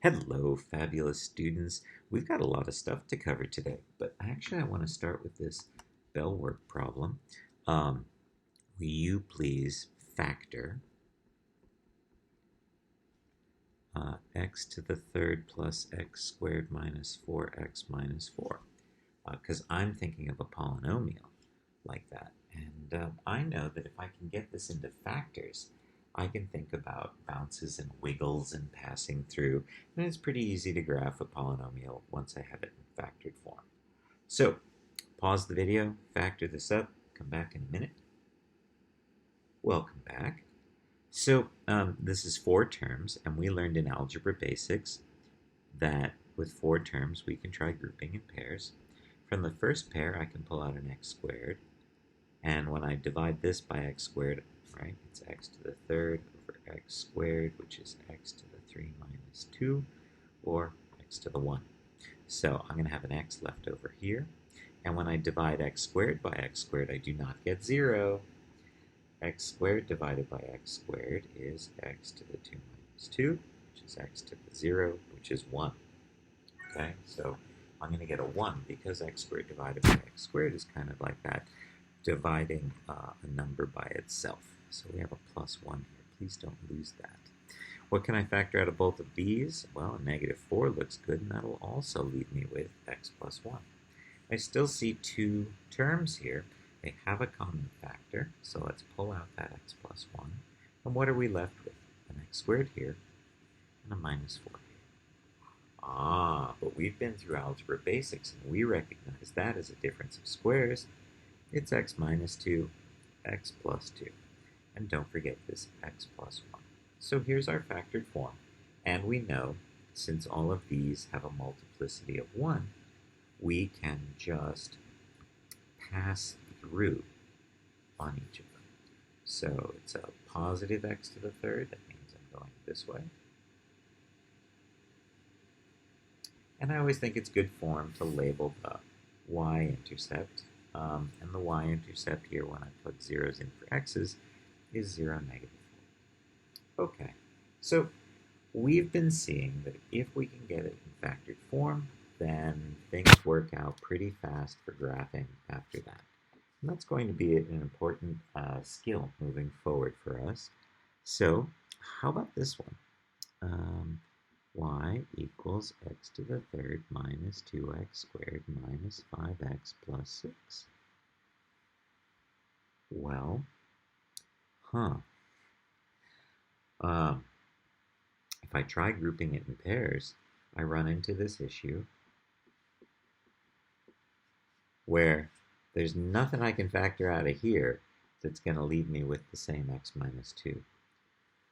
Hello, fabulous students. We've got a lot of stuff to cover today, but actually I want to start with this bell work problem. Um, will you please factor x to the third plus x squared minus 4x minus 4? Because I'm thinking of a polynomial like that. And I know that if I can get this into factors, I can think about bounces and wiggles and passing through, and it's pretty easy to graph a polynomial once I have it in factored form. So, pause the video, factor this up, come back in a minute. Welcome back. So, this is four terms, and we learned in Algebra Basics that with four terms we can try grouping in pairs. From the first pair, I can pull out an x squared, and when I divide this by x squared, right, it's x to the third over x squared, which is x to the 3 minus 2, or x to the 1. So I'm going to have an x left over here. And when I divide x squared by x squared, I do not get 0. X squared divided by x squared is x to the 2 minus 2, which is x to the 0, which is 1. Okay, so I'm going to get a 1 because x squared divided by x squared is kind of like that, dividing a number by itself. So we have a plus 1 here. Please don't lose that. What can I factor out of both of these? Well, a negative 4 looks good, and that'll also leave me with x plus 1. I still see two terms here. They have a common factor, so let's pull out that x plus 1. And what are we left with? An x squared here and a minus 4 here. But we've been through Algebra Basics, and we recognize that as a difference of squares. It's x minus 2, x plus 2. And don't forget this x plus 1. So here's our factored form. And we know, since all of these have a multiplicity of 1, we can just pass through on each of them. So it's a positive x to the third. That means I'm going this way. And I always think it's good form to label the y-intercept. And the y-intercept here, when I put zeros in for x's, is 0, negative 4. Okay, so we've been seeing that if we can get it in factored form, then things work out pretty fast for graphing after that. And that's going to be an important skill moving forward for us. So how about this one? Y equals x to the third minus 2x squared minus 5x plus 6. Well, if I try grouping it in pairs, I run into this issue where there's nothing I can factor out of here that's going to leave me with the same x minus 2.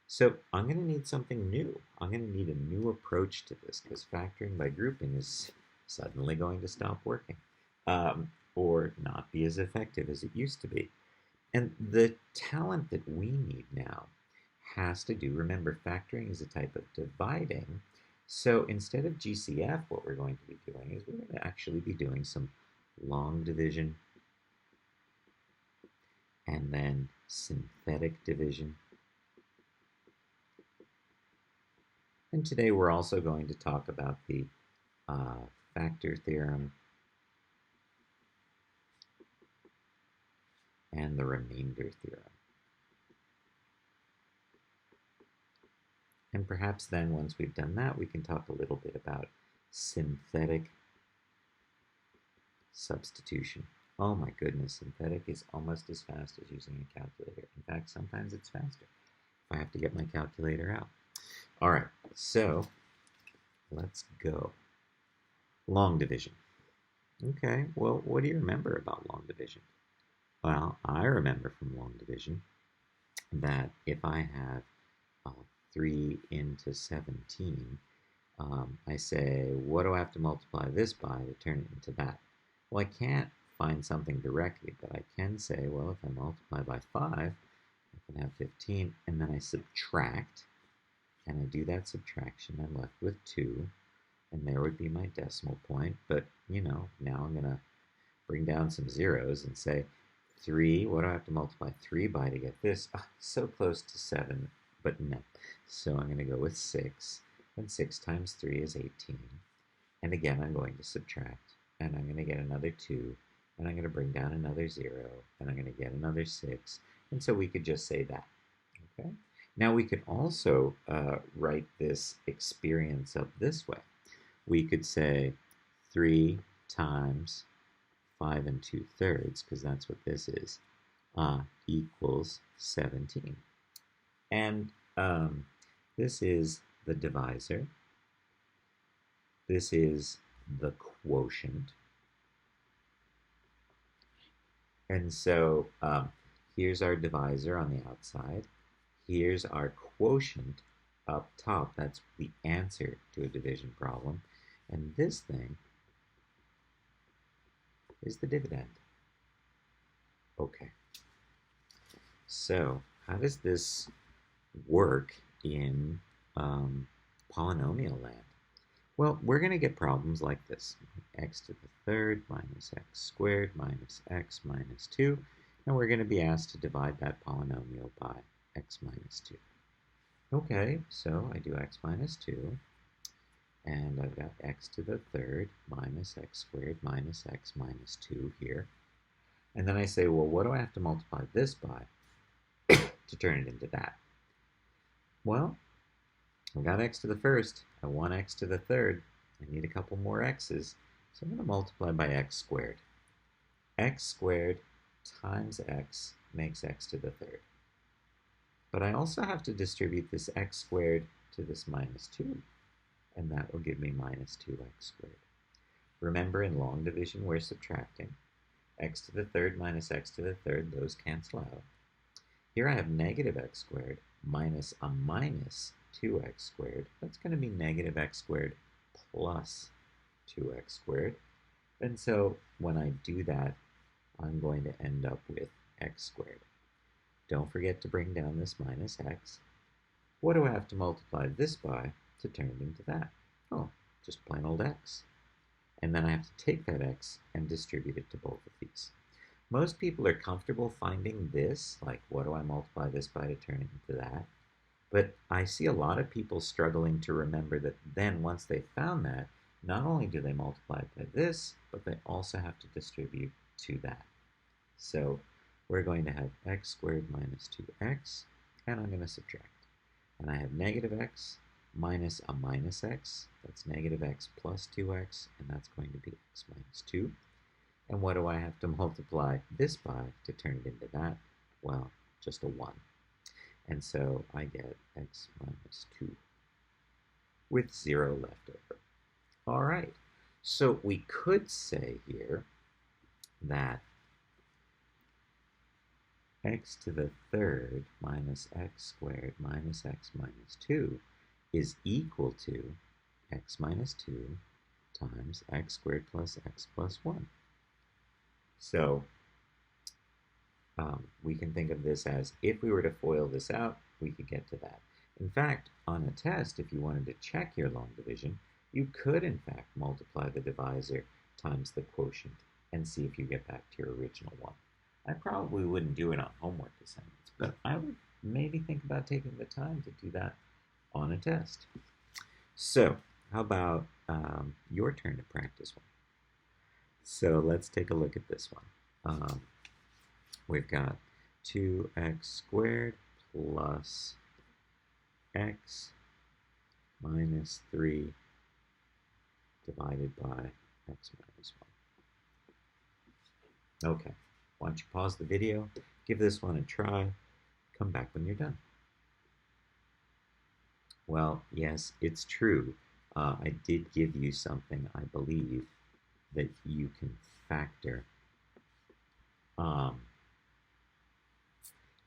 So I'm going to need something new. I'm going to need a new approach to this because factoring by grouping is suddenly going to stop working or not be as effective as it used to be. And the talent that we need now has to do, remember, factoring is a type of dividing. So instead of GCF, what we're going to be doing is we're going to actually be doing some long division and then synthetic division. And today we're also going to talk about the factor theorem and the remainder theorem. And perhaps then, once we've done that, we can talk a little bit about synthetic substitution. Oh my goodness, synthetic is almost as fast as using a calculator. In fact, sometimes it's faster if I have to get my calculator out. All right, so let's go. Long division. Okay, well, what do you remember about long division? Well, I remember from long division that if I have 3 into 17, I say, what do I have to multiply this by to turn it into that? Well, I can't find something directly, but I can say, well, if I multiply by 5, I can have 15, and then I subtract, and I do that subtraction, I'm left with 2, and there would be my decimal point, but, you know, now I'm going to bring down some zeros and say, 3, what do I have to multiply 3 by to get this? So close to 7, but no. So I'm going to go with 6. then 6 times 3 is 18. And again, I'm going to subtract, and I'm going to get another 2, and I'm going to bring down another 0, and I'm going to get another 6, and so we could just say that, okay? Now we could also write this experience up this way. We could say 3 times 5 2/3, because that's what this is, equals 17. And this is the divisor. This is the quotient. And so here's our divisor on the outside. Here's our quotient up top. That's the answer to a division problem. And this thing is the dividend. Okay. So how does this work in polynomial land? Well, we're going to get problems like this. X to the third minus x squared minus x minus 2. And we're going to be asked to divide that polynomial by x minus 2. Okay, so I do x minus 2. And I've got x to the third minus x squared minus x minus 2 here. And then I say, well, what do I have to multiply this by to turn it into that? Well, I got x to the first. I want x to the third. I need a couple more x's. So I'm going to multiply by x squared. X squared times x makes x to the third. But I also have to distribute this x squared to this minus 2. And that will give me minus 2x squared. Remember, in long division, we're subtracting. X to the third minus x to the third, those cancel out. Here I have negative x squared minus a minus 2x squared. That's going to be negative x squared plus 2x squared. And so when I do that, I'm going to end up with x squared. Don't forget to bring down this minus x. What do I have to multiply this by to turn it into that? Oh, just plain old x. And then I have to take that x and distribute it to both of these. Most people are comfortable finding this, like what do I multiply this by to turn it into that? But I see a lot of people struggling to remember that then once they found that, not only do they multiply it by this, but they also have to distribute to that. So we're going to have x squared minus 2x, and I'm going to subtract. And I have negative x minus a minus x. That's negative x plus 2x, and that's going to be x minus 2. And what do I have to multiply this by to turn it into that? Well, just a 1. And so I get x minus 2 with 0 left over. All right, so we could say here that x to the third minus x squared minus x minus 2 is equal to x minus 2 times x squared plus x plus 1. So we can think of this as, if we were to FOIL this out, we could get to that. In fact, on a test, if you wanted to check your long division, you could, in fact, multiply the divisor times the quotient and see if you get back to your original one. I probably wouldn't do it on homework assignments, but I would maybe think about taking the time to do that on a test. So, how about your turn to practice one? So let's take a look at this one. We've got 2x squared plus x minus 3 divided by x minus 1. Okay, why don't you pause the video, give this one a try, come back when you're done. Well, yes, it's true. I did give you something, I believe, that you can factor.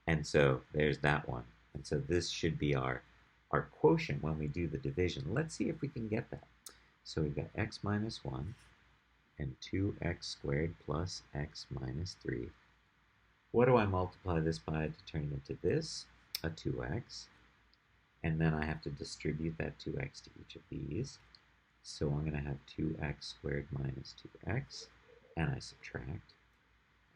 And so there's that one. And so this should be our quotient when we do the division. Let's see if we can get that. So we've got x minus 1 and 2x squared plus x minus 3. What do I multiply this by to turn it into this? A 2x. And then I have to distribute that 2x to each of these. So I'm going to have 2x squared minus 2x. And I subtract.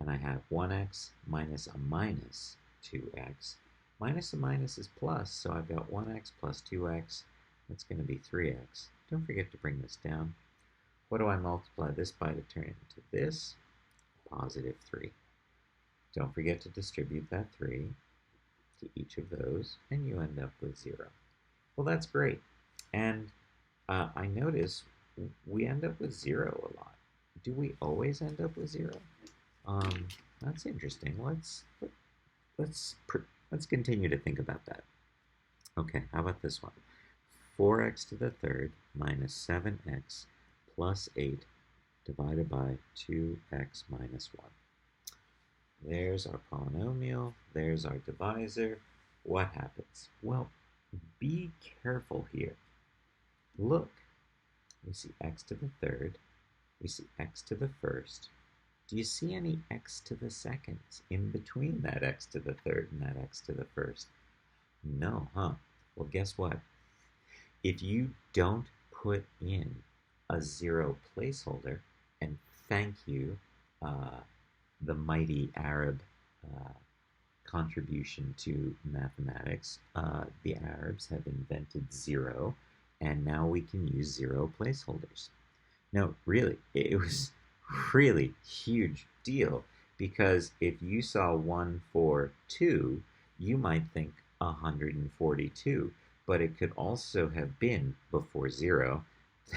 And I have 1x minus a minus 2x. Minus a minus is plus, so I've got 1x plus 2x That's going to be 3x. Don't forget to bring this down. What do I multiply this by to turn it into this? Positive 3. Don't forget to distribute that 3 to each of those, and you end up with 0. Well, that's great. And I notice we end up with 0 a lot. Do we always end up with 0? That's interesting. Let's continue to think about that. Okay, how about this one? 4x to the third minus 7x plus 8 divided by 2x minus 1. There's our polynomial. There's our divisor. What happens? Well, be careful here. Look, we see x to the third. We see x to the first. Do you see any x to the seconds in between that x to the third and that x to the first? No, huh? Well, guess what? If you don't put in a 0 placeholder, and thank you, the mighty Arab contribution to mathematics, the Arabs have invented 0, and now we can use 0 placeholders. No, really, it was really huge deal, because if you saw 142, you might think 142, but it could also have been before 0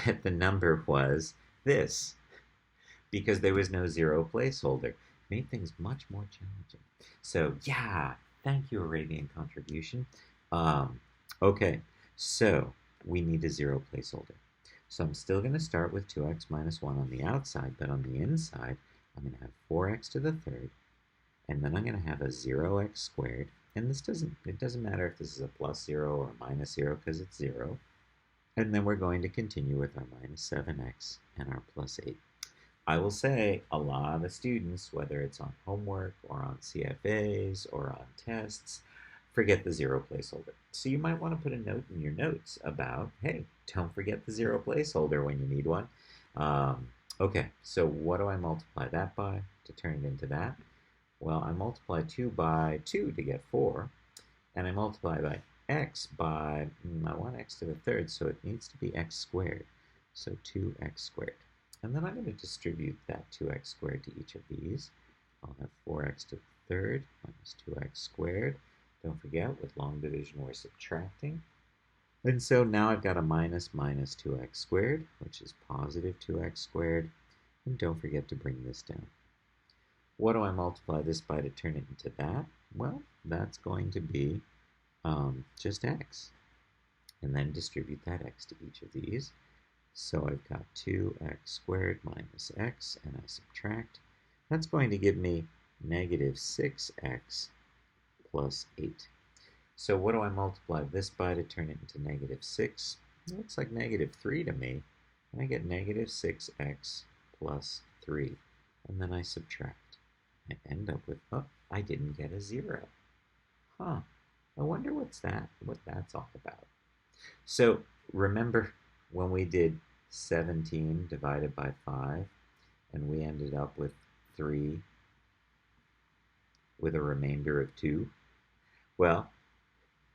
that the number was this, because there was no 0 placeholder. Made things much more challenging. So yeah, thank you, Arabian contribution. Okay, so we need a 0 placeholder. So I'm still going to start with 2x minus 1 on the outside, but on the inside, I'm going to have 4x to the third, and then I'm going to have a 0x squared. And it doesn't matter if this is a plus 0 or a minus 0, because it's 0. And then we're going to continue with our minus 7x and our plus 8. I will say a lot of students, whether it's on homework or on CFAs or on tests, forget the 0 placeholder. So you might want to put a note in your notes about, hey, don't forget the 0 placeholder when you need one. Okay, so what do I multiply that by to turn it into that? Well, I multiply 2 by 2 to get 4, and I multiply by x by, I want x to the third, so it needs to be x squared, so 2x squared. And then I'm going to distribute that 2x squared to each of these. I'll have 4x to the third minus 2x squared. Don't forget, with long division, we're subtracting. And so now I've got a minus 2x squared, which is positive 2x squared. And don't forget to bring this down. What do I multiply this by to turn it into that? Well, that's going to be just x. And then distribute that x to each of these. So I've got 2x squared minus x, and I subtract. That's going to give me negative 6x plus 8. So what do I multiply this by to turn it into negative 6? It looks like negative 3 to me. And I get negative 6x plus 3. And then I subtract. I end up with, oh, I didn't get a 0. Huh. I wonder what that's all about. So remember when we did 17 divided by 5, and we ended up with 3 with a remainder of 2? Well,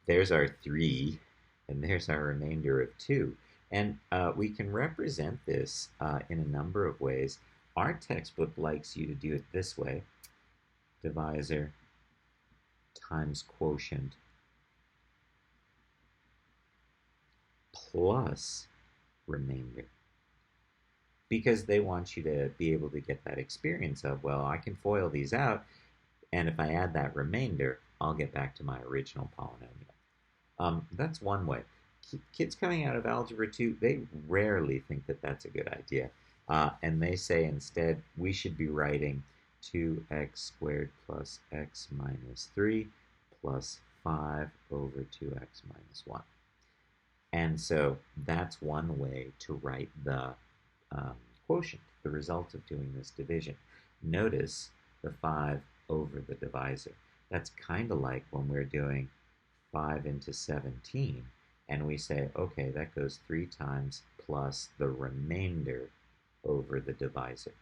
there's our 3, and there's our remainder of 2. And we can represent this in a number of ways. Our textbook likes you to do it this way. Divisor times quotient plus remainder, because they want you to be able to get that experience of, well, I can FOIL these out, and if I add that remainder, I'll get back to my original polynomial. That's one way. Kids coming out of Algebra 2, they rarely think that that's a good idea, and they say instead we should be writing 2x squared plus x minus 3 plus 5 over 2x minus 1. And so that's one way to write the quotient, the result of doing this division. Notice the 5 over the divisor. That's kind of like when we're doing 5 into 17, and we say, okay, that goes 3 times plus the remainder over the divisor.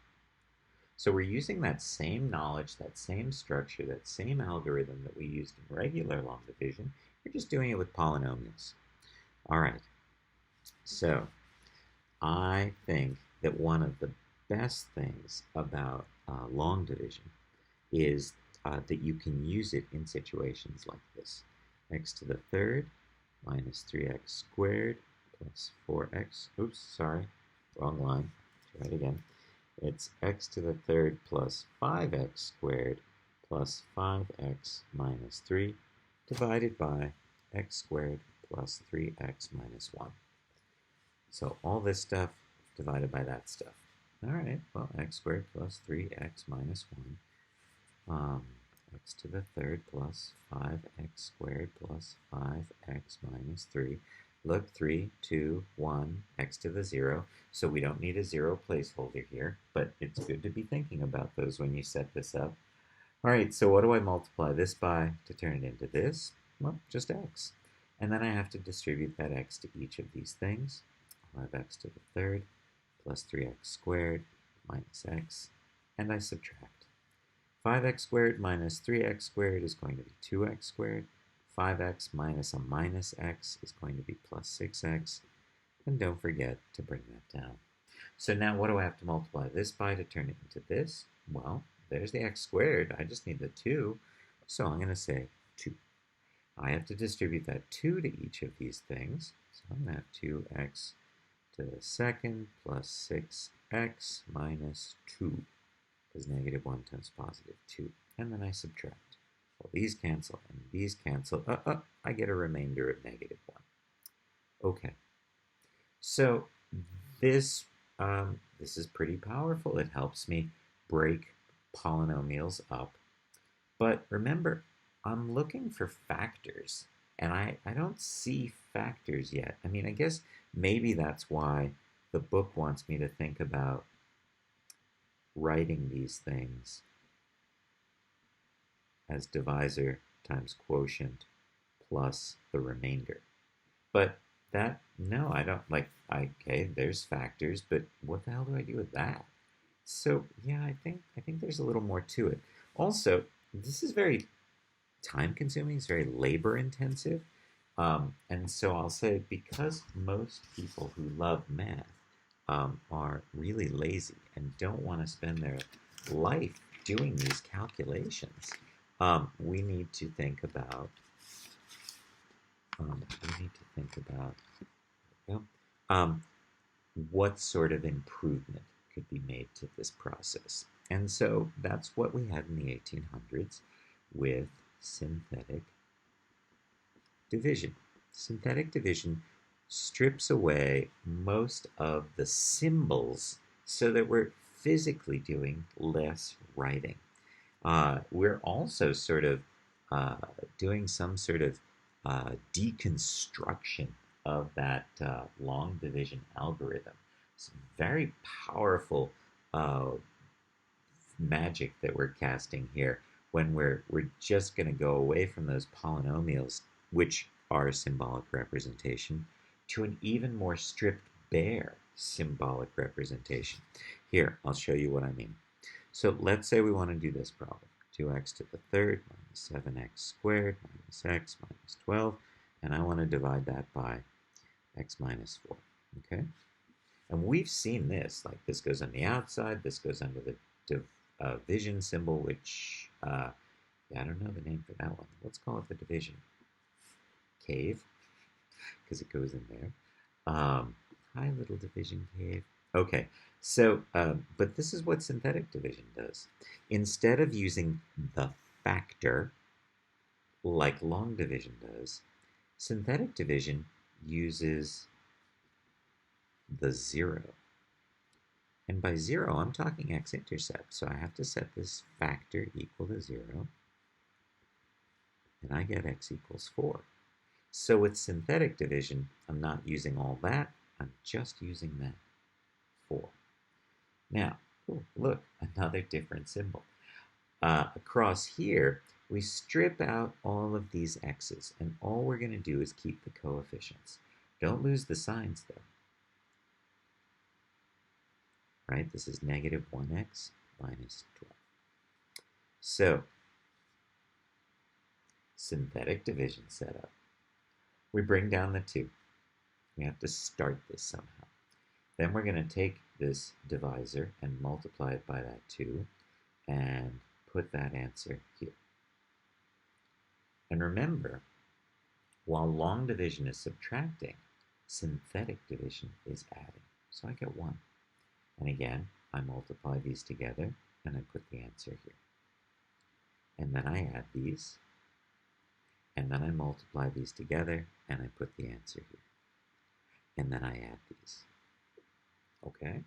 So we're using that same knowledge, that same structure, that same algorithm that we used in regular long division. We're just doing it with polynomials. All right, So I think that one of the best things about long division is that you can use it in situations like this. X to the third minus 3x squared plus 4x. Oops, sorry, wrong line. Try it again. It's x to the third plus 5x squared plus 5x minus 3 divided by x squared plus 3x minus 1. So all this stuff divided by that stuff. All right, well, x squared plus 3x minus 1. X to the third plus 5x squared plus 5x minus 3. Look, 3, 2, 1, x to the 0. So we don't need a 0 placeholder here, but it's good to be thinking about those when you set this up. All right, so what do I multiply this by to turn it into this? Well, just x. And then I have to distribute that x to each of these things. I'll have x to the third plus 3x squared minus x, and I subtract. 5x squared minus 3x squared is going to be 2x squared. 5x minus a minus x is going to be plus 6x. And don't forget to bring that down. So now what do I have to multiply this by to turn it into this? Well, there's the x squared. I just need the 2. So I'm going to say 2. I have to distribute that 2 to each of these things. So I'm going to have 2x to the second plus 6x minus 2, because negative 1 times positive 2. And then I subtract. Well, these cancel and these cancel. I get a remainder of negative 1. Okay. So this, this is pretty powerful. It helps me break polynomials up. But remember, I'm looking for factors, and I don't see factors yet. I mean, I guess maybe that's why the book wants me to think about writing these things as divisor times quotient plus the remainder. But that, no, I don't, like, okay, there's factors, but what the hell do I do with that? So yeah, I think there's a little more to it. Also, this is very time consuming, it's very labor intensive. And so I'll say, because most people who love math are really lazy and don't want to spend their life doing these calculations, we need to think about you know, um, what sort of improvement could be made to this process. And so that's what we had in the 1800s with synthetic division. Synthetic division strips away most of the symbols so that we're physically doing less writing. We're also sort of doing some sort of deconstruction of that long division algorithm. It's very powerful uh, magic that we're casting here when we're just going to go away from those polynomials, which are symbolic representation, to an even more stripped bare symbolic representation. Here, I'll show you what I mean. So let's say we want to do this problem. 2x to the third minus 7x squared minus x minus 12, and I want to divide that by x minus 4, okay? And we've seen this, like this goes on the outside, this goes under the division symbol, which, yeah, I don't know the name for that one. Let's call it the division cave, because it goes in there. Hi, little division cave. Okay, so, but this is what synthetic division does. Instead of using the factor, like long division does, synthetic division uses the 0. And by 0, I'm talking x-intercept. So I have to set this factor equal to 0. And I get x equals 4. So with synthetic division, I'm not using all that. I'm just using that 4. Now, look, another different symbol. Across here, we strip out all of these x's. And all we're going to do is keep the coefficients. Don't lose the signs, though. Right? This is negative 1x minus 12. So, synthetic division setup. We bring down the 2. We have to start this somehow. Then we're going to take this divisor and multiply it by that 2 and put that answer here. And remember, while long division is subtracting, synthetic division is adding. So I get 1. And again, I multiply these together and I put the answer here. And then I add these, and then I multiply these together and I put the answer here. And then I add these. Okay?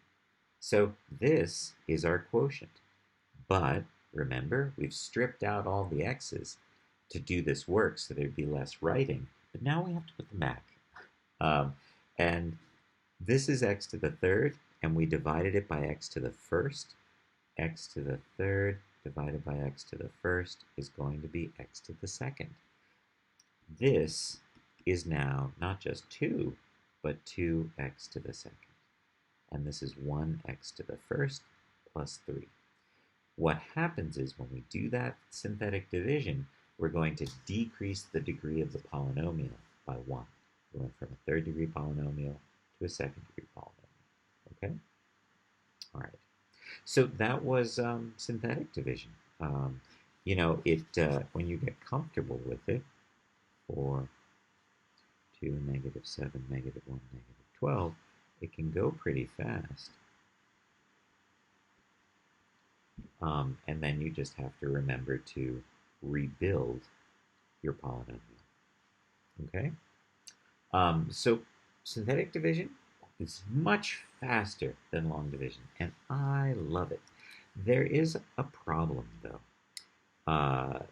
So this is our quotient. But remember, we've stripped out all the x's to do this work so there'd be less writing. But now we have to put them back. And this is x to the third, and we divided it by x to the first. X to the third divided by x to the first is going to be x to the second. This is now not just 2, but 2x to the second. And this is 1x to the first plus 3. What happens is when we do that synthetic division, we're going to decrease the degree of the polynomial by 1. We went from a third degree polynomial to a second degree polynomial. Okay? All right. So that was synthetic division. You know, when you get comfortable with it, 4, 2, negative 7, negative 1, negative 12, it can go pretty fast. And then you just have to remember to rebuild your polynomial. Okay? So synthetic division is much faster than long division, and I love it. There is a problem, though.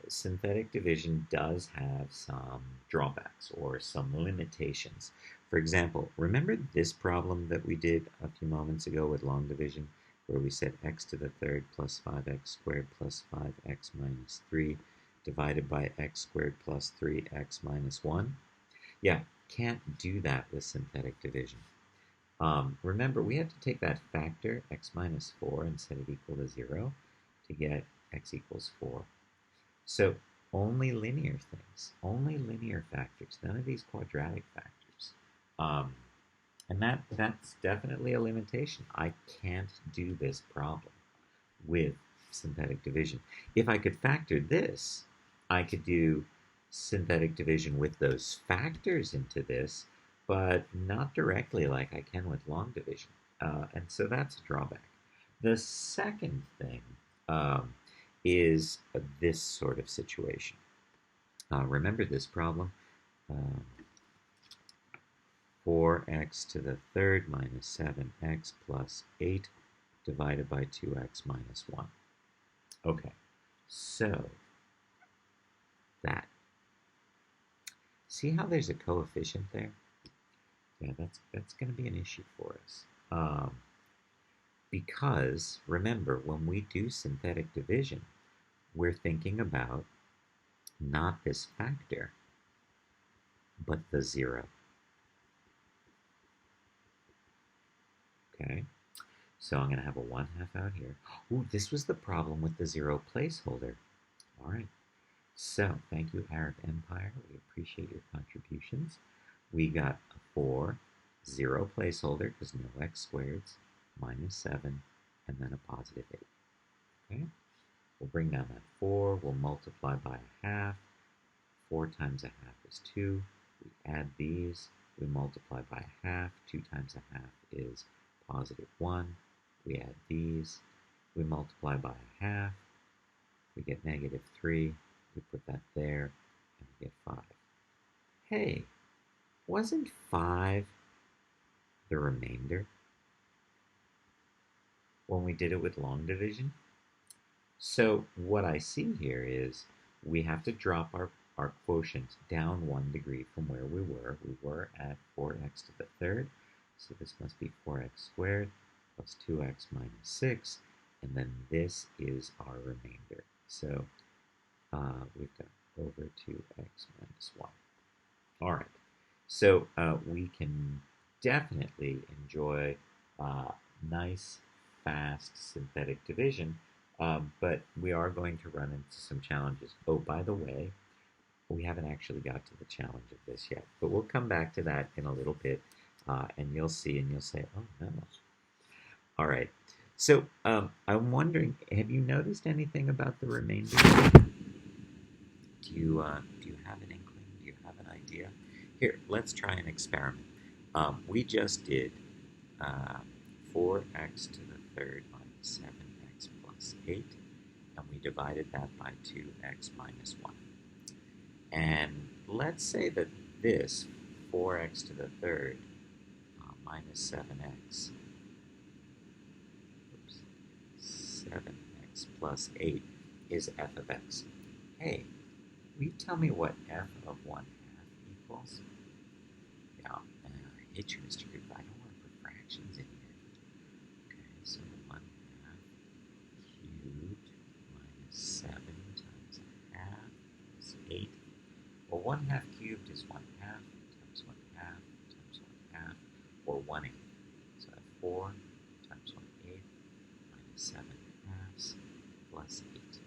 Synthetic division does have some drawbacks or some limitations. For example, remember this problem that we did a few moments ago with long division, where we said x to the third plus 5x squared plus 5x minus 3 divided by x squared plus 3x minus 1? Yeah, can't do that with synthetic division. Remember, we had to take that factor, x minus 4, and set it equal to 0 to get x equals 4. So only linear things, only linear factors, none of these quadratic factors. And that's definitely a limitation. I can't do this problem with synthetic division. If I could factor this, I could do synthetic division with those factors into this, but not directly like I can with long division. And so that's a drawback. The second thing is this sort of situation. Remember this problem? 4x to the third minus 7x plus 8 divided by 2x minus 1. Okay, so that. See how there's a coefficient there? Yeah, that's going to be an issue for us. Because, remember, when we do synthetic division, we're thinking about not this factor, but the 0. Okay, so I'm going to have a 1/2 out here. Ooh, this was the problem with the 0 placeholder. All right, so thank you, Arab Empire. We appreciate your contributions. We got a 4, 0 placeholder, because no x squareds, minus 7, and then a positive 8. Okay, we'll bring down that 4. We'll multiply by a 1/2. 4 times a 1/2 is 2. We add these. We multiply by a 1/2. 2 times a 1/2 is positive 1. We add these. We multiply by a 1/2. We get negative 3. We put that there, and we get 5. Hey, wasn't 5 the remainder when we did it with long division? So what I see here is we have to drop our quotient down 1 degree from where we were. We were at 4x to the third, so this must be 4x squared plus 2x minus 6, and then this is our remainder. So we've got over 2x minus 1. All right, so we can definitely enjoy nice, fast synthetic division, but we are going to run into some challenges. Oh, by the way, we haven't actually got to the challenge of this yet, but we'll come back to that in a little bit. And you'll see and you'll say, oh no. All right. So I'm wondering, have you noticed anything about the remainder? Do you have an inkling? Do you have an idea? Here, let's try an experiment. We just did 4x to the third minus 7x plus 8, and we divided that by 2x minus 1. And let's say that this 4x to the third minus 7x, 7x plus 8 is f of x. Hey, will you tell me what f of 1/2 equals? Yeah, I hate you, Mr. Group. I don't want to put fractions in here. Okay, so 1/2 cubed minus 7 times 1/2 is 8. Well, 1/2 cubed is 1/2 times 1/2 times 1/2, or 1/8. So I have 4 times 1/8 minus 7 halves plus 8.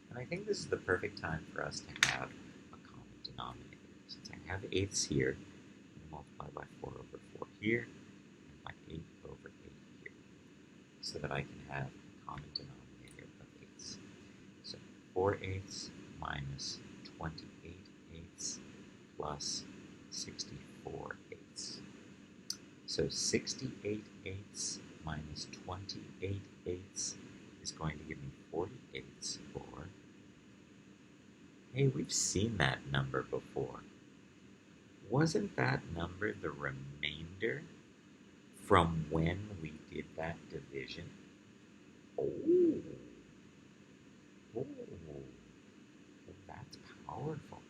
And I think this is the perfect time for us to have a common denominator. Since I have eighths here, I'm going to multiply by 4 over 4 here, and by 8 over 8 here, so that I can have a common denominator of eighths. So 4 eighths minus 28 eighths plus 64 eighths. So 68 eighths minus 28 eighths is going to give me 40 eighths, or, hey, we've seen that number before. Wasn't that number the remainder from when we did that division? Oh, that's powerful.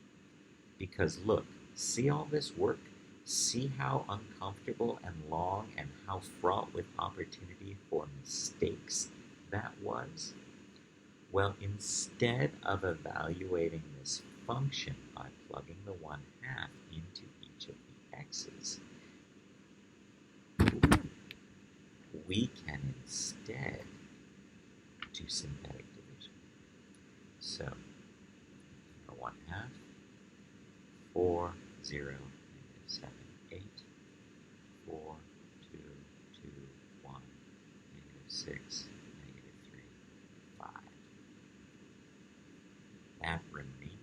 Because look, see all this work? See how uncomfortable and long and how fraught with opportunity for mistakes that was? Well, instead of evaluating this function by plugging the 1/2 into each of the x's, we can instead do synthetic division. So, 1/2, 4, 0, negative 7, 8, 4, 2, 2, 1, negative 6, negative 3, 5. That remainder,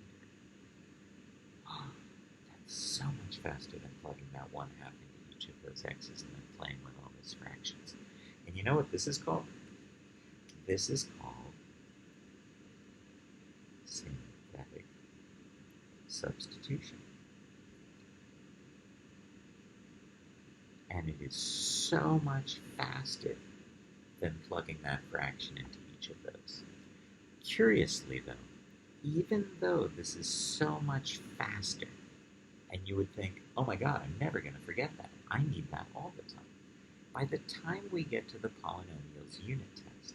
that's so much faster than plugging that 1/2 into each of those x's and then playing with all those fractions. And you know what this is called? This is called synthetic substitution. And it is so much faster than plugging that fraction into each of those. Curiously, though, even though this is so much faster, and you would think, oh my god, I'm never going to forget that. I need that all the time. By the time we get to the polynomials unit test,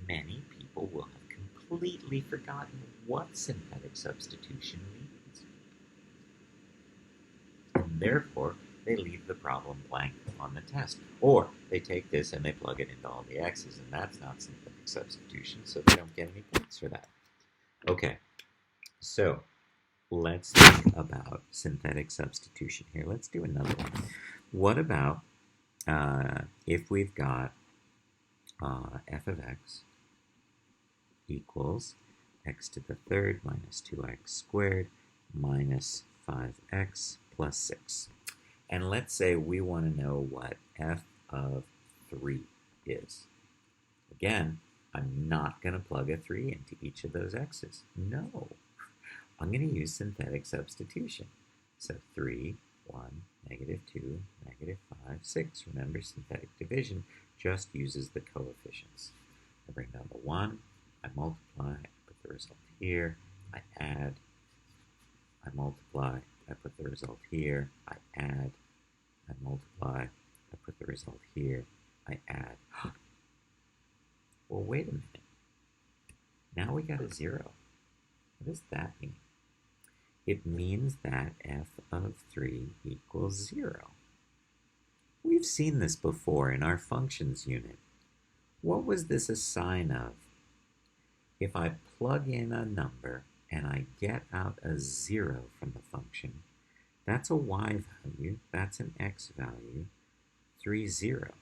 many people will have completely forgotten what synthetic substitution means. And therefore, they leave the problem blank on the test. Or they take this and they plug it into all the x's, and that's not synthetic substitution, so they don't get any points for that. Okay, so let's think about synthetic substitution here. Let's do another one. What about if we've got f of x equals x to the third minus 2x squared minus 5x plus 6. And let's say we want to know what f of 3 is. Again, I'm not going to plug a 3 into each of those x's. No. I'm going to use synthetic substitution. So 3, 1, negative 2, negative 5, 6. Remember, synthetic division just uses the coefficients. I bring down the 1, I multiply, I put the result here, I add, I multiply, I put the result here, I add, I multiply, I put the result here, I add. Well, wait a minute. Now we got a 0. What does that mean? It means that f of 3 equals 0. We've seen this before in our functions unit. What was this a sign of? If I plug in a number and I get out a 0 from the function, That's a y value. That's an x value. 3, 0.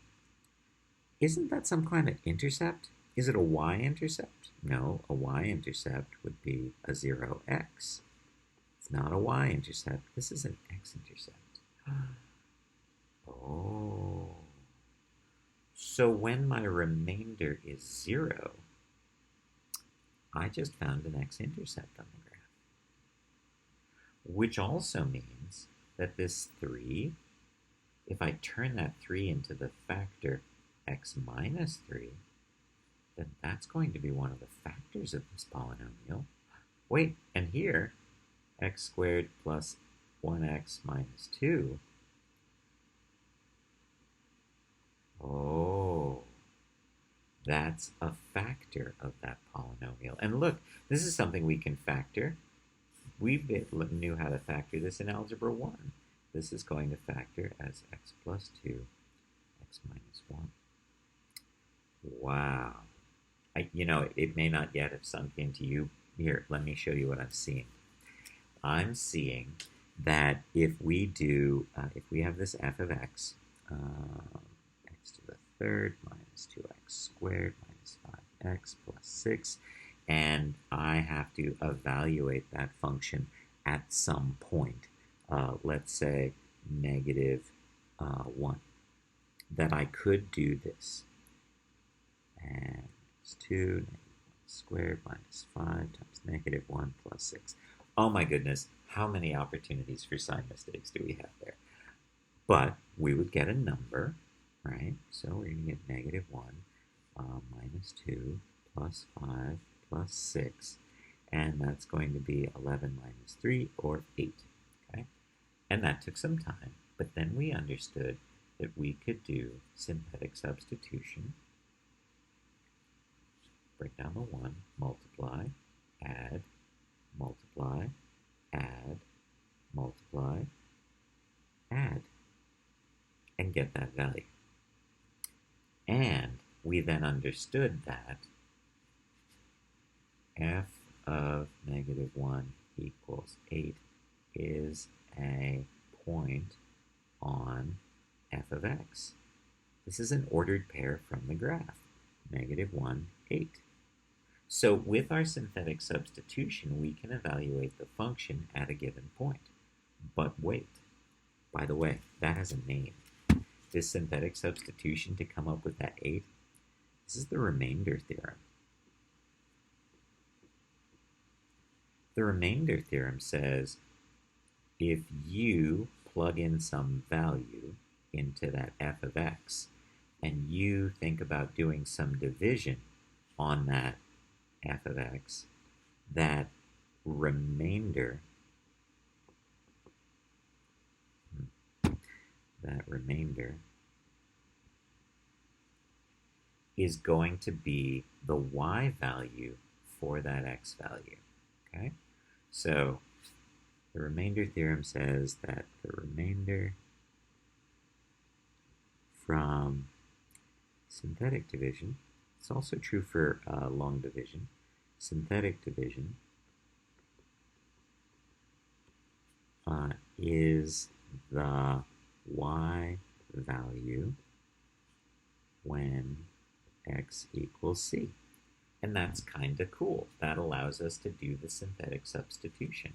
Isn't that some kind of intercept? Is it a y-intercept? No, a y-intercept would be a 0x. It's not a y-intercept. This is an x-intercept. Oh. So when my remainder is 0, I just found an x-intercept on the graph. Which also means that this 3, if I turn that 3 into the factor x minus 3, then that's going to be one of the factors of this polynomial. Wait, and here, x squared plus 1x minus 2. Oh, that's a factor of that polynomial. And look, this is something we can factor. We knew how to factor this in Algebra 1. This is going to factor as x plus 2, x minus 1. Wow. It may not yet have sunk into you. Here, let me show you what I'm seeing. I'm seeing that if we have this f of x, x to the third minus 2x squared minus 5x plus 6, and I have to evaluate that function at some point, let's say negative 1, that I could do this. And it's 2, negative 1 squared minus 5 times negative 1 plus 6. Oh my goodness, how many opportunities for sign mistakes do we have there? But we would get a number, right? So we're going to get negative 1 minus 2 plus 5 plus 6. And that's going to be 11 minus 3, or 8. Okay? And that took some time. But then we understood that we could do synthetic substitution. Break down the 1, multiply, add, multiply, add, multiply, add, and get that value. And we then understood that f of negative 1 equals 8 is a point on f of x. This is an ordered pair from the graph, negative 1, 8. So with our synthetic substitution, we can evaluate the function at a given point. But wait, by the way, that has a name. This synthetic substitution to come up with that 8, this is the remainder theorem. The remainder theorem says if you plug in some value into that f of x, and you think about doing some division on that f of x, that remainder is going to be the y value for that x value. Okay? So the remainder theorem says that the remainder from synthetic division, it's also true for long division, synthetic division is the y value when x equals c. And that's kind of cool. That allows us to do the synthetic substitution.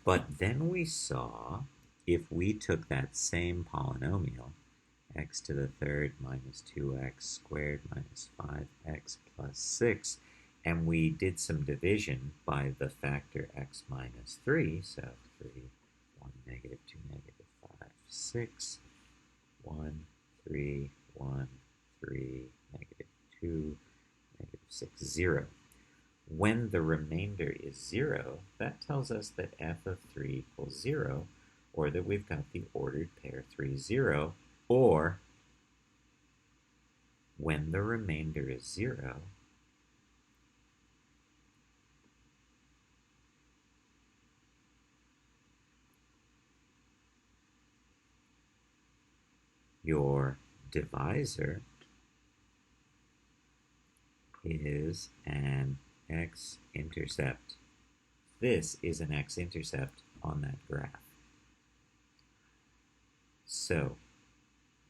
But then we saw if we took that same polynomial, x to the third minus 2x squared minus 5x plus 6, and we did some division by the factor x minus 3, so 3, 1, negative 2, negative 5, 6, 1, 3, 1, 3, negative 2, negative 6, 0. When the remainder is 0, that tells us that f of 3 equals 0, or that we've got the ordered pair 3, 0, or when the remainder is 0, your divisor is an x-intercept. This is an x-intercept on that graph. So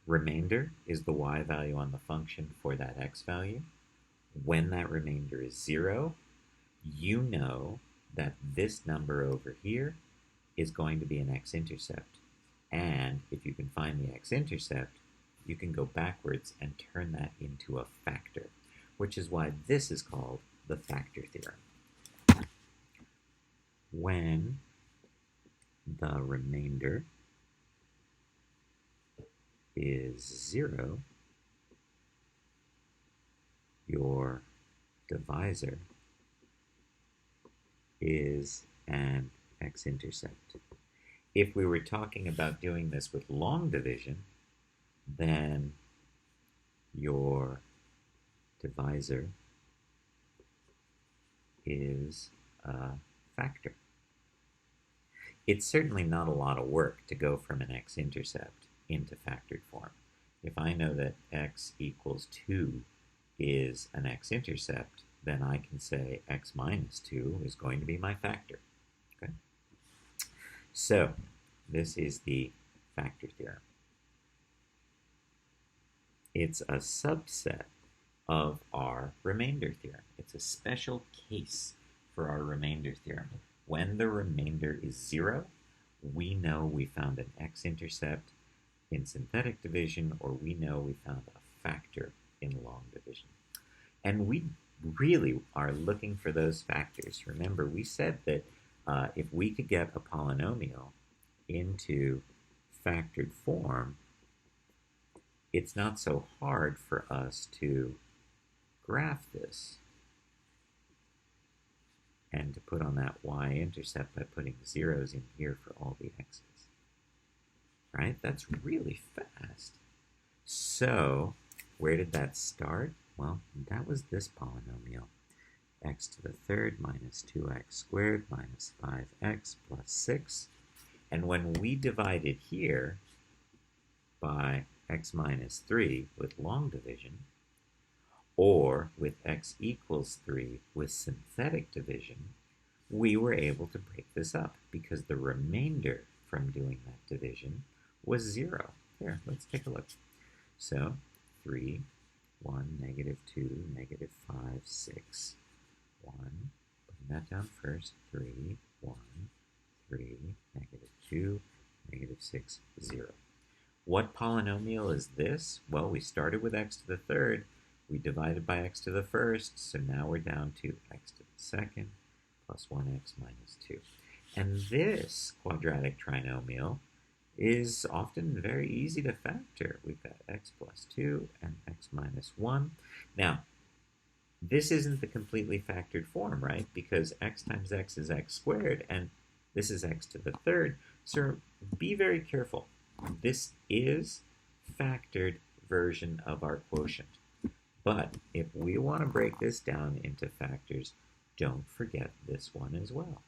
remainder is the y value on the function for that x value. When that remainder is 0, you know that this number over here is going to be an x-intercept. And if you can find the x-intercept, you can go backwards and turn that into a factor, which is why this is called the factor theorem. When the remainder is 0, your divisor is an x-intercept. If we were talking about doing this with long division, then your divisor is a factor. It's certainly not a lot of work to go from an x-intercept into factored form. If I know that x equals 2 is an x-intercept, then I can say x minus 2 is going to be my factor. Okay? So this is the factor theorem. It's a subset of our remainder theorem. It's a special case for our remainder theorem. When the remainder is 0, we know we found an x-intercept in synthetic division, or we know we found a factor in long division. And we really are looking for those factors. Remember, we said that if we could get a polynomial into factored form, it's not so hard for us to graph this and to put on that y-intercept by putting zeros in here for all the x's. Right? That's really fast. So where did that start? Well, that was this polynomial. X to the third minus 2x squared minus 5x plus 6. And when we divided here by x minus 3 with long division, or with x equals 3 with synthetic division, we were able to break this up because the remainder from doing that division was 0. Here, let's take a look. So 3, 1, negative 2, negative 5, 6, 1. Putting that down first. 3, 1, 3, negative 2, negative 6, 0. What polynomial is this? Well, we started with x to the third. We divided by x to the first, so now we're down to x to the second plus 1x minus 2. And this quadratic trinomial is often very easy to factor. We've got x plus 2 and x minus 1. Now, this isn't the completely factored form, right? Because x times x is x squared, and this is x to the third. So be very careful. This is factored version of our quotient. But if we want to break this down into factors, don't forget this one as well.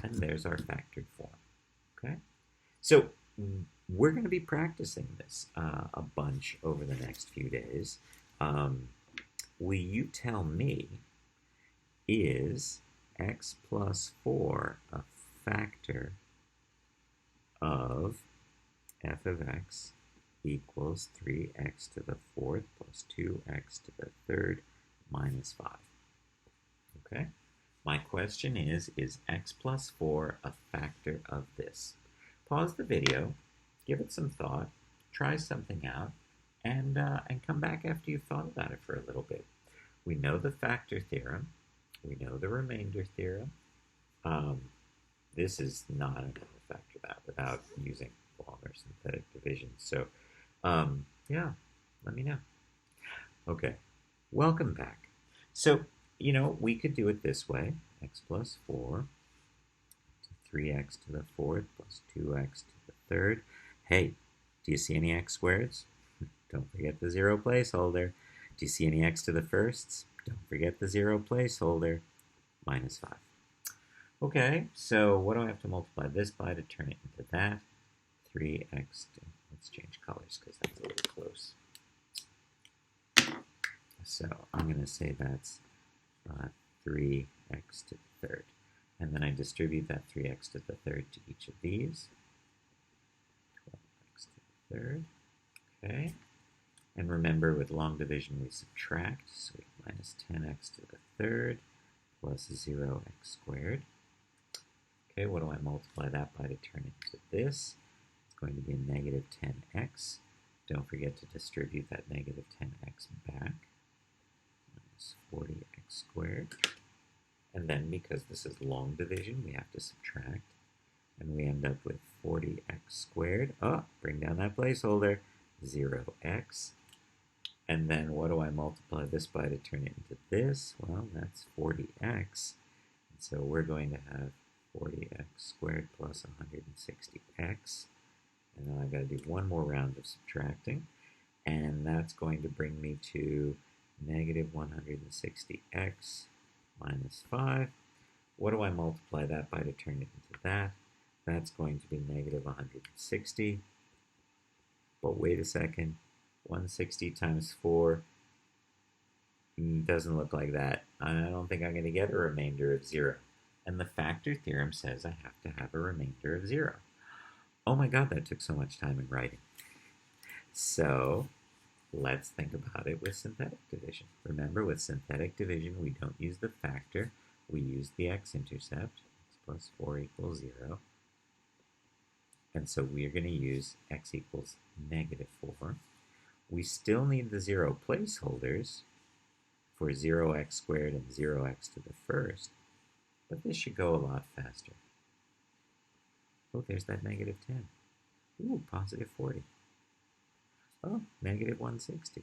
And there's our factored form. Okay? So we're going to be practicing this a bunch over the next few days. Will you tell me, is x plus 4 a factor of f of x equals 3x to the fourth plus 2x to the third minus 5? Okay? My question is x plus 4 a factor of this? Pause the video, give it some thought, try something out, and come back after you've thought about it for a little bit. We know the factor theorem. We know the remainder theorem. This is not enough to factor that without using long or synthetic division. So, yeah, let me know. Okay, welcome back. So, we could do it this way. X plus 4 to 3x to the fourth plus 2x to the third. Hey, do you see any x squareds? Don't forget the 0 placeholder. Do you see any x to the firsts? Don't forget the 0 placeholder. Minus 5. Okay, so what do I have to multiply this by to turn it into that? 3x to, let's change colors because that's a little close. So I'm going to say that's 3x to the third. And then I distribute that 3x to the third to each of these. third. Okay. And remember, with long division, we subtract. So we have minus 10x to the third plus 0x squared. Okay, what do I multiply that by to turn it into this? It's going to be a negative 10x. Don't forget to distribute that negative 10x back. Minus 40x squared. And then, because this is long division, we have to subtract. And we end up with 40x squared. Oh, bring down that placeholder. 0x. And then what do I multiply this by to turn it into this? Well, that's 40x. And so we're going to have 40x squared plus 160x. And then I've got to do one more round of subtracting. And that's going to bring me to negative 160x minus 5. What do I multiply that by to turn it into that? That's going to be negative 160. But wait a second. 160 times 4 doesn't look like that. I don't think I'm going to get a remainder of 0. And the factor theorem says I have to have a remainder of 0. Oh my god, that took so much time in writing. So let's think about it with synthetic division. Remember, with synthetic division, we don't use the factor. We use the x-intercept. X plus 4 equals 0. And so we're going to use x equals negative 4. We still need the 0 placeholders for 0x squared and 0x to the first, but this should go a lot faster. Oh, there's that negative 10. Ooh, positive 40. Oh, negative 160.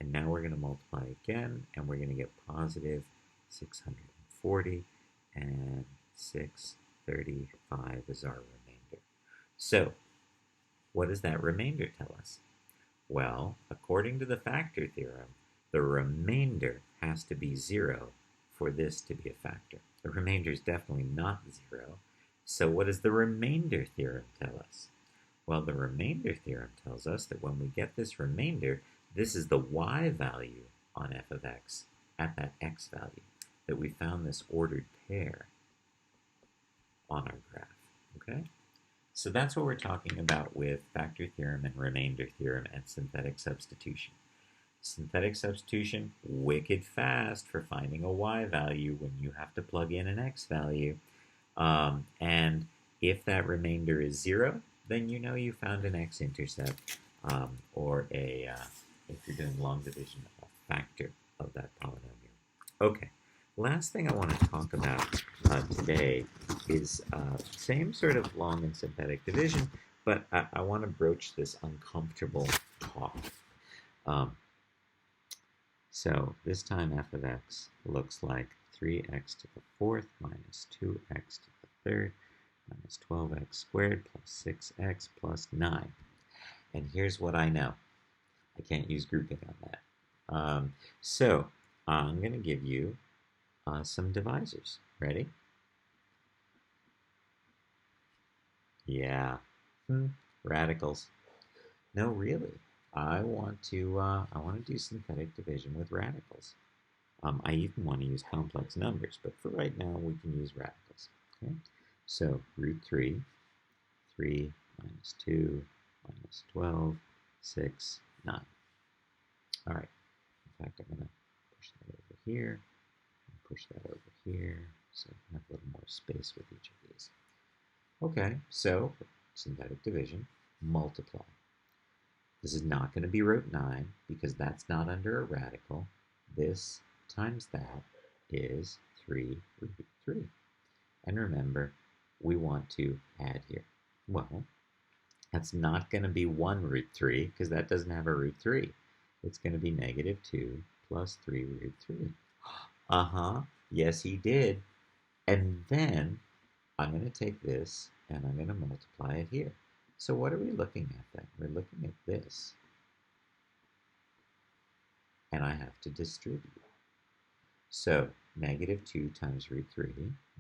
And now we're going to multiply again, and we're going to get positive 640, and 635 is our remainder. So, what does that remainder tell us? Well, according to the factor theorem, the remainder has to be 0 for this to be a factor. The remainder is definitely not 0. So what does the remainder theorem tell us? Well, the remainder theorem tells us that when we get this remainder, this is the y value on f of x at that x value, that we found this ordered pair on our graph, okay? So that's what we're talking about with factor theorem and remainder theorem and synthetic substitution. Synthetic substitution, wicked fast for finding a y value when you have to plug in an x value. And if that remainder is 0, then you know you found an x-intercept, or if you're doing long division, a factor of that polynomial. Okay, last thing I want to talk about today is same sort of long and synthetic division, but I want to broach this uncomfortable talk. So this time f of x looks like 3x to the fourth minus 2x to the third minus 12x squared plus 6x plus 9. And here's what I know. I can't use grouping on that. So I'm going to give you some divisors. Ready? Yeah. Radicals. No, really. I want to do synthetic division with radicals. I even want to use complex numbers, but for right now we can use radicals. Okay? So root 3, 3 minus 2 minus 12, 6, 9. All right. In fact, I'm going to push that over here and push that over here, so I have a little more space with each of these. Okay, so synthetic division, multiply. This is not going to be root 9 because that's not under a radical. This times that is 3 root 3. And remember, we want to add here. Well, that's not going to be 1 root 3 because that doesn't have a root 3. It's going to be negative 2 plus 3 root 3. Yes, he did. And then I'm going to take this and I'm going to multiply it here. So what are we looking at then? We're looking at this. And I have to distribute. So negative 2 times root 3,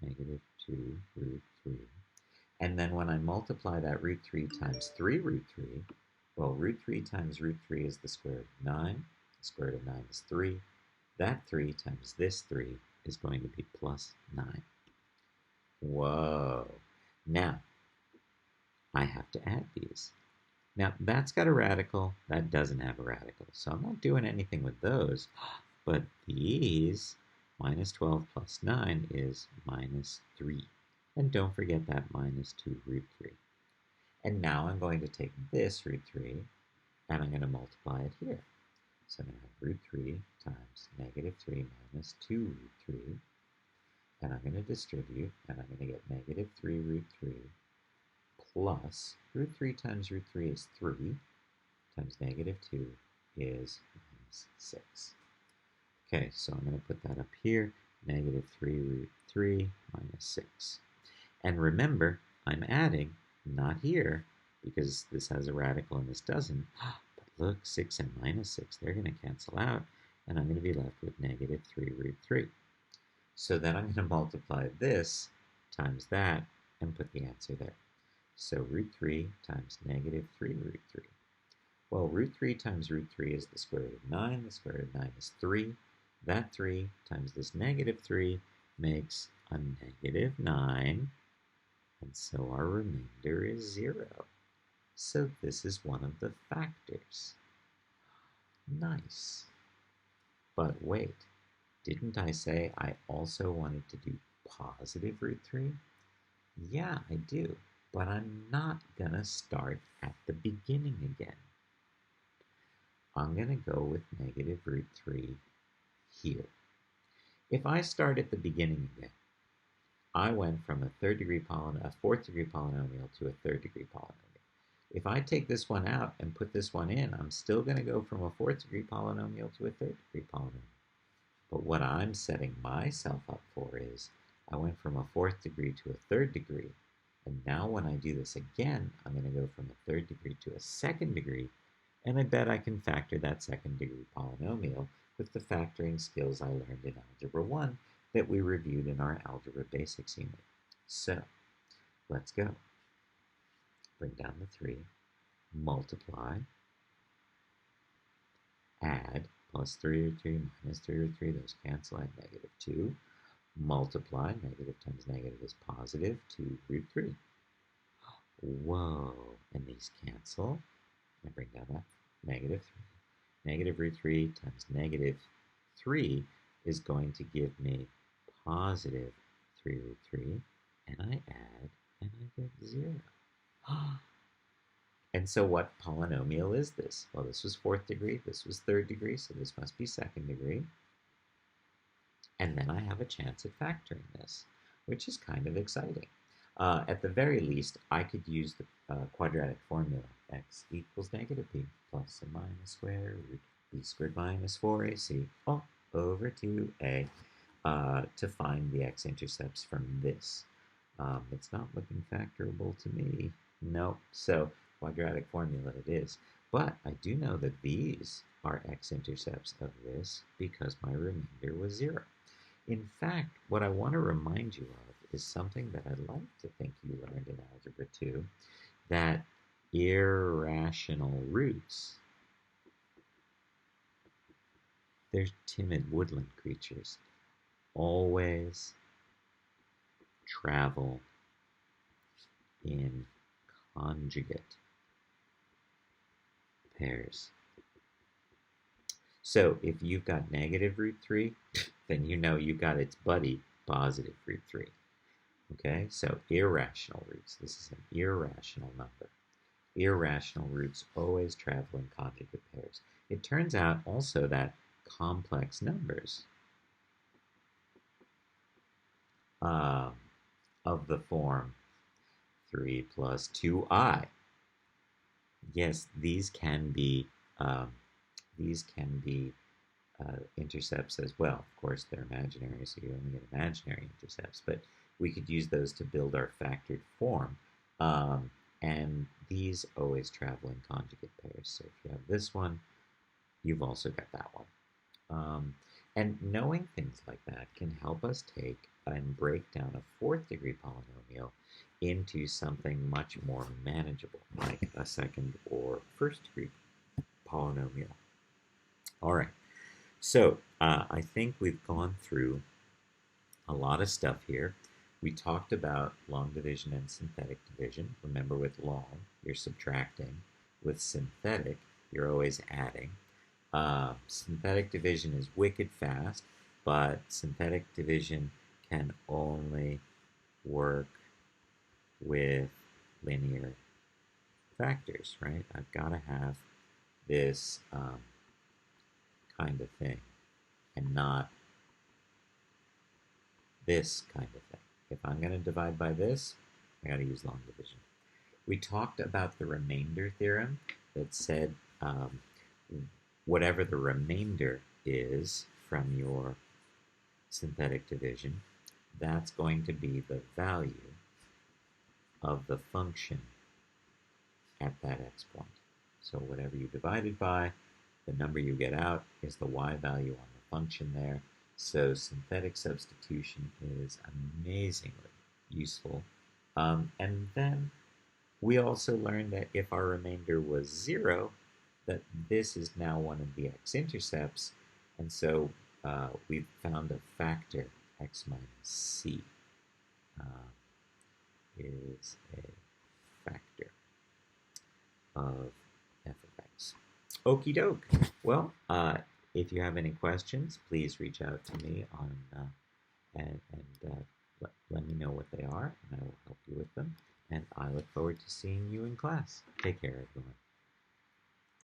negative 2 root 3. And then when I multiply that root 3 times 3 root 3, well, root 3 times root 3 is the square root of 9. The square root of 9 is 3. That 3 times this 3 is going to be plus 9. Whoa. Now, I have to add these. Now, that's got a radical, that doesn't have a radical, so I'm not doing anything with those, but these, minus 12 plus 9 is minus 3. And don't forget that minus 2 root 3. And now I'm going to take this root 3, and I'm going to multiply it here. So I'm going to have root 3 times negative 3 minus 2 root 3, and I'm going to distribute, and I'm going to get negative 3 root 3 plus root 3 times root 3 is 3, times negative 2 is minus 6. Okay, so I'm going to put that up here, negative 3 root 3 minus 6. And remember, I'm adding, not here, because this has a radical and this doesn't. But look, 6 and minus 6, they're going to cancel out, and I'm going to be left with negative 3 root 3. So then I'm going to multiply this times that and put the answer there. So root 3 times negative 3 root 3. Well, root 3 times root 3 is the square root of 9. The square root of 9 is 3. That 3 times this negative 3 makes a negative 9. And so our remainder is 0. So this is one of the factors. Nice. But wait, didn't I say I also wanted to do positive root 3? Yeah, I do, but I'm not going to start at the beginning again. I'm going to go with negative root 3 here. If I start at the beginning again, I went from a fourth degree polynomial to a third degree polynomial. If I take this one out and put this one in, I'm still going to go from a fourth degree polynomial to a third degree polynomial. But what I'm setting myself up for is I went from a fourth degree to a third degree, and now when I do this again, I'm going to go from a third degree to a second degree, and I bet I can factor that second degree polynomial with the factoring skills I learned in Algebra 1 that we reviewed in our Algebra Basics unit. So, let's go. Bring down the 3, multiply, add, plus 3 root 3 minus 3 root 3, those cancel, add negative 2, multiply, negative times negative is positive, 2 root 3. Whoa, and these cancel, and bring down that negative 3. Negative root 3 times negative 3 is going to give me positive 3 root 3, and I add, and I get 0. And so what polynomial is this? Well, this was fourth degree, this was third degree, so this must be second degree. And then I have a chance at factoring this, which is kind of exciting. At the very least, I could use the quadratic formula. X equals negative b plus or minus square root b squared minus 4ac all over 2a to find the x-intercepts from this. It's not looking factorable to me. No, so quadratic formula it is. But I do know that these are x-intercepts of this because my remainder was 0. In fact, what I want to remind you of is something that I'd like to think you learned in Algebra 2, that irrational roots, they're timid woodland creatures, always travel in conjugate pairs. So if you've got negative root 3, then you know you've got its buddy, positive root 3. Okay, so irrational roots. This is an irrational number. Irrational roots always travel in conjugate pairs. It turns out also that complex numbers of the form 3 plus 2i, yes, these can be intercepts as well. Of course, they're imaginary, so you only get imaginary intercepts, but we could use those to build our factored form. And these always travel in conjugate pairs. So if you have this one, you've also got that one. And knowing things like that can help us take and break down a fourth degree polynomial into something much more manageable, like a second or first degree polynomial. All right, so I think we've gone through a lot of stuff here. We talked about long division and synthetic division. Remember, with long, you're subtracting. With synthetic, you're always adding. Synthetic division is wicked fast, but synthetic division can only work with linear factors, right? I've got to have this kind of thing and not this kind of thing. If I'm going to divide by this, I got to use long division. We talked about the remainder theorem that said whatever the remainder is from your synthetic division, that's going to be the value of the function at that x point. So whatever you divided by, the number you get out is the y value on the function there. So synthetic substitution is amazingly useful. And then we also learned that if our remainder was 0, that this is now one of the x-intercepts, and so we've found a factor, x minus c is a factor of f of x. Okie doke. Well, if you have any questions, please reach out to me on and let me know what they are, and I will help you with them. And I look forward to seeing you in class. Take care, everyone.